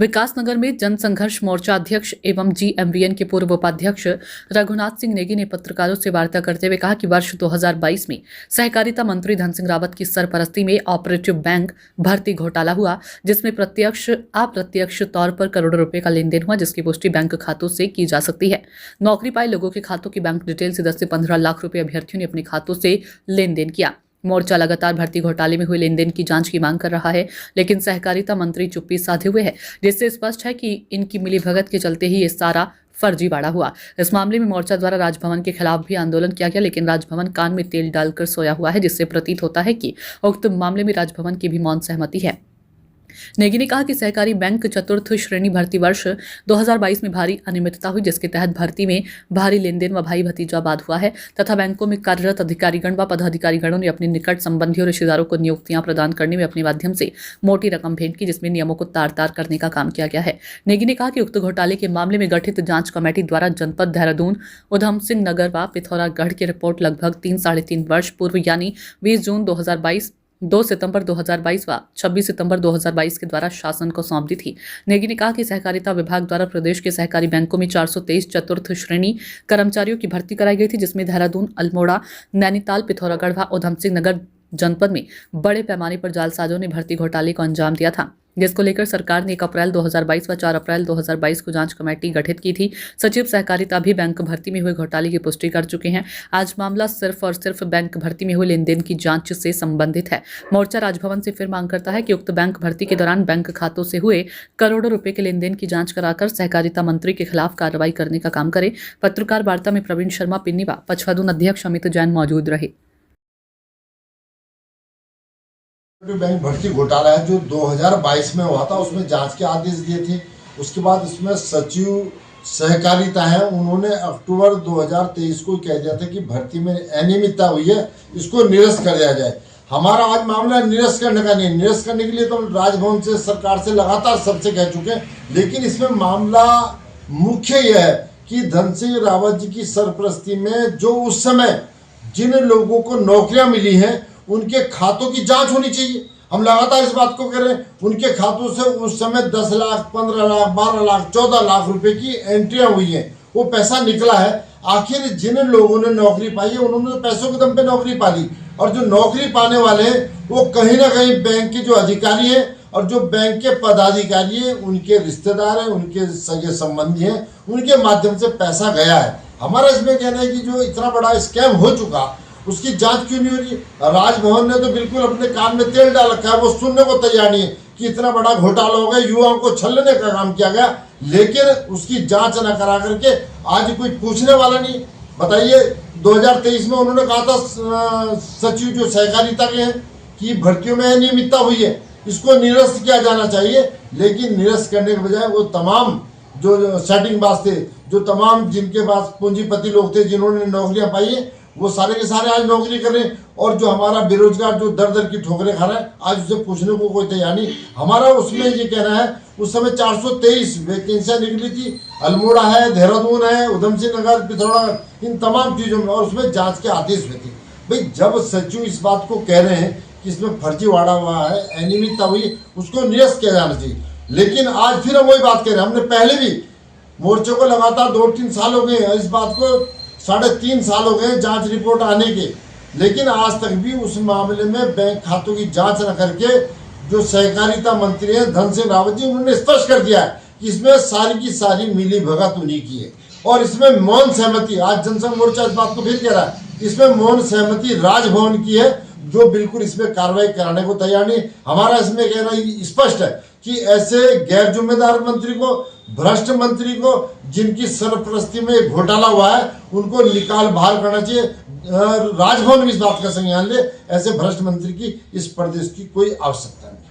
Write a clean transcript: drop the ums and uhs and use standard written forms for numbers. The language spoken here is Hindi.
विकासनगर में जनसंघर्ष मोर्चा अध्यक्ष एवं जीएमवीएन के पूर्व उपाध्यक्ष रघुनाथ सिंह नेगी ने पत्रकारों से वार्ता करते हुए कहा कि वर्ष 2022 में सहकारिता मंत्री धन सिंह रावत की सरपरस्ती में ऑपरेटिव बैंक भर्ती घोटाला हुआ, जिसमें प्रत्यक्ष अप्रत्यक्ष तौर पर करोड़ों रुपए का लेन देन हुआ, जिसकी पुष्टि बैंक खातों से की जा सकती है। नौकरी पाए लोगों के खातों की बैंक डिटेल से 10 से 15 लाख रुपए अभ्यर्थियों ने अपने खातों से लेन देन किया। मोर्चा लगातार भर्ती घोटाले में हुए लेन देन की जांच की मांग कर रहा है, लेकिन सहकारिता मंत्री चुप्पी साधे हुए है, जिससे स्पष्ट है कि इनकी मिलीभगत के चलते ही ये सारा फर्जीवाड़ा हुआ। इस मामले में मोर्चा द्वारा राजभवन के खिलाफ भी आंदोलन किया गया, लेकिन राजभवन कान में तेल डालकर सोया हुआ है, जिससे प्रतीत होता है कि उक्त मामले में राजभवन की भी मौन सहमति है। नेगी ने कहा कि सहकारी बैंक चतुर्थ श्रेणी भर्ती वर्ष 2022 में भारी अनियमितता हुई, जिसके तहत भर्ती में भारी लेनदेन व भाई भतीजावाद हुआ है तथा बैंकों में कार्यरत अधिकारीगण व पदाधिकारीगणों ने अपने निकट संबंधी और रिश्तेदारों को नियुक्तियां प्रदान करने में अपने माध्यम से मोटी रकम भेंट की, जिसमें नियमों को तार तार करने का काम किया गया है। नेगी ने कहा कि उक्त घोटाले के मामले में गठित जांच कमेटी द्वारा जनपद देहरादून, उधम सिंह नगर व पिथौरागढ़ की रिपोर्ट लगभग 3-3.5 वर्ष पूर्व यानी 20 जून 2022, 2 सितंबर 2022 व 26 सितंबर 2022 के द्वारा शासन को सौंप दी थी। नेगी ने कहा कि सहकारिता विभाग द्वारा प्रदेश के सहकारी बैंकों में 423 चतुर्थ श्रेणी कर्मचारियों की भर्ती कराई गई थी, जिसमें देहरादून, अल्मोड़ा, नैनीताल, पिथौरागढ़ व उधम सिंह नगर जनपद में बड़े पैमाने पर जालसाजों ने भर्ती घोटाले को अंजाम दिया था, जिसको लेकर सरकार ने 1 अप्रैल 2022 व 4 अप्रैल 2022 को जांच कमेटी गठित की थी। सचिव सहकारिता भी बैंक भर्ती में हुए घोटाले की पुष्टि कर चुके हैं। आज मामला सिर्फ और सिर्फ बैंक भर्ती में हुए लेन देन की जांच से संबंधित है। मोर्चा राजभवन से फिर मांग करता है कि उक्त बैंक भर्ती के दौरान बैंक खातों से हुए करोड़ों रुपए के लेन देन की जांच कराकर सहकारिता मंत्री के खिलाफ कार्रवाई करने का काम करे। पत्रकार वार्ता में प्रवीण शर्मा पिन्नी व पचहदून अध्यक्ष अमित जैन मौजूद रहे। बैंक भर्ती घोटाला है जो 2022 में हुआ था, उसमें जांच के आदेश दिए थे। उसके बाद उसमें सचिव सहकारिता है, उन्होंने अक्टूबर 2023 को कह दिया था कि भर्ती में अनियमितता हुई है, इसको निरस्त कर दिया जाए। हमारा आज मामला निरस्त करने का नहीं, निरस्त करने के लिए तो राजभवन से, सरकार से लगातार सबसे कह चुके हैं, लेकिन इसमें मामला मुख्य यह है कि धन सिंह रावत जी की सरपरस्ती में जो उस समय जिन लोगों को नौकरियां मिली हैं उनके खातों की जांच होनी चाहिए। हम लगातार इस बात को कह रहे हैं। उनके खातों से उस समय 10 लाख, 15 लाख, 12 लाख, 14 लाख रुपए की एंट्रियां हुई हैं, वो पैसा निकला है। आखिर जिन लोगों ने नौकरी पाई है उन्होंने तो पैसों के दम पे नौकरी पा ली, और जो नौकरी पाने वाले हैं वो कहीं ना कहीं बैंक के जो अधिकारी हैं और जो बैंक के पदाधिकारी हैं उनके रिश्तेदार हैं, उनके सगे संबंधी हैं, उनके माध्यम से पैसा गया है। हमारा इसमें कहना है कि जो इतना बड़ा स्कैम हो चुका उसकी जांच क्यों नहीं हो रही? राजभवन ने तो बिल्कुल अपने कान में तेल डाल रखा है, वो सुनने को तैयार नहीं है कि इतना बड़ा घोटाला हो गया, युवाओं को छलने का काम किया गया, लेकिन उसकी जांच न करा करके आज कोई पूछने वाला नहीं। बताइए 2023 में उन्होंने कहा था सचिव जो सहकारिता के हैं कि भर्तियों में अनियमितता हुई है, इसको निरस्त किया जाना चाहिए, लेकिन निरस्त करने के बजाय वो तमाम जो सेटिंगबाज थे, जो तमाम जिनके पास पूंजीपति लोग थे, जिन्होंने नौकरियां पाई है, वो सारे के सारे आज नौकरी कर रहे हैं, और जो हमारा बेरोजगार जो दर दर की ठोकरें खा रहा है आज उसे पूछने को कोई तैयार नहीं। हमारा उसमें ये कहना है, उस समय 423 वैकेंसियां निकली थी, अल्मोड़ा है, देहरादून है, उधम सिंह नगर, पिथौरागढ़, इन तमाम चीज़ों में, और उसमें जांच के आदेश हुए थे। भाई जब सचिव इस बात को कह रहे हैं कि इसमें फर्जीवाड़ा हुआ है, अनियमितता हुई, उसको निरस्त किया जाना चाहिए, लेकिन आज फिर हम वही बात कह रहे हैं। हमने पहले भी मोर्चे को लगातार 2-3 साल हो गए, इस बात को 3.5 साल हो गए जांच रिपोर्ट आने के, लेकिन आज तक भी उस मामले में बैंक खातों की जांच न करके जो सहकारिता मंत्री हैं धन सिंह रावत जी, उन्होंने स्पष्ट कर दिया है कि इसमें सारी की सारी मिली भगत उन्हीं की है, और इसमें मौन सहमति, आज जनसंघ मोर्चा इस बात को फिर कह रहा है, इसमें मौन सहमति राजभवन की है, जो बिल्कुल इसमें कार्रवाई कराने को तैयार नहीं। हमारा इसमें कहना स्पष्ट है कि ऐसे गैर जिम्मेदार मंत्री को, भ्रष्ट मंत्री को, जिनकी सरपरस्ती में घोटाला हुआ है, उनको निकाल बाहर करना चाहिए। राजभवन भी इस बात का संज्ञान ले, ऐसे भ्रष्ट मंत्री की इस प्रदेश की कोई आवश्यकता नहीं।